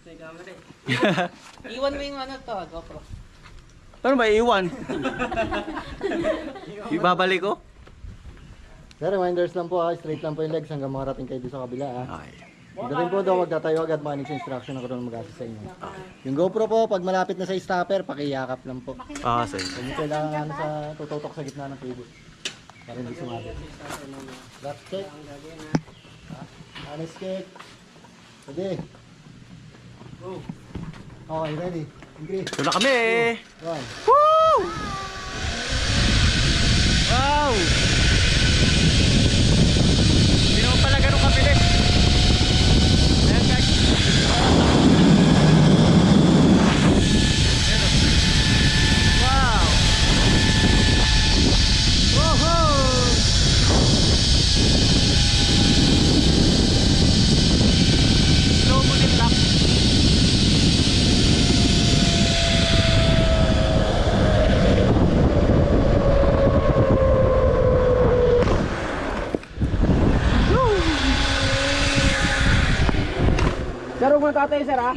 May camera eh. Iwan mo yung ano to, GoPro. Ano ba iwan? Ibabalik ko? Sir, reminders lang po ha, straight lang po yung legs hanggang makarating kayo doon sa kabila ha. Ay. Hindi rin po daw magtatayo agad, makinig sa instruction ako doon mag-assist sa inyo. Yung GoPro po, pag malapit na sa stopper, pakiyakap lang po. Sige. Hindi kailangan sa tututok sa gitna ng TV. Para hindi sumabit. Left kick. Honest kick. Pwede. Okay, ready. Ingrid. Ito na kami eh. One. Woo! Wow! Hindi naman pala ganun kabilis. Ayan guys. Ayan, oh. Wow! Woohoo! Slow mo din lang. Sir, huwag mo tatay, sir ha?